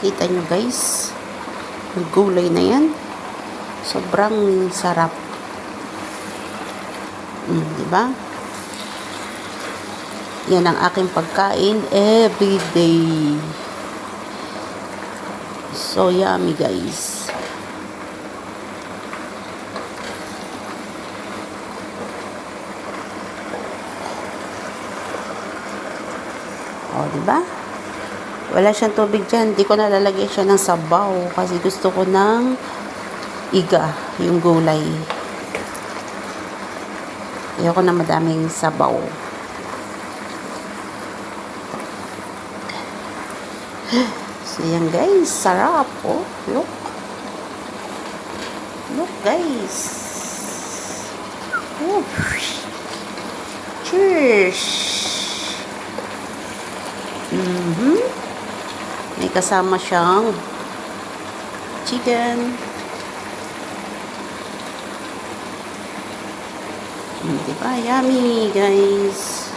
Kita nyo guys, yung gulay na yan, sobrang sarap. Diba? Yan ang aking pagkain everyday. So yummy guys. O, diba? Wala siyang tubig dyan. Hindi ko nalalagay siya ng sabaw kasi gusto ko ng iga, yung gulay. Ayoko na madaming sabaw. So, yan guys. Sarap. Oh, look. Look guys. Oh. Cheers. May kasama siyang chicken. Diba? Yummy, guys.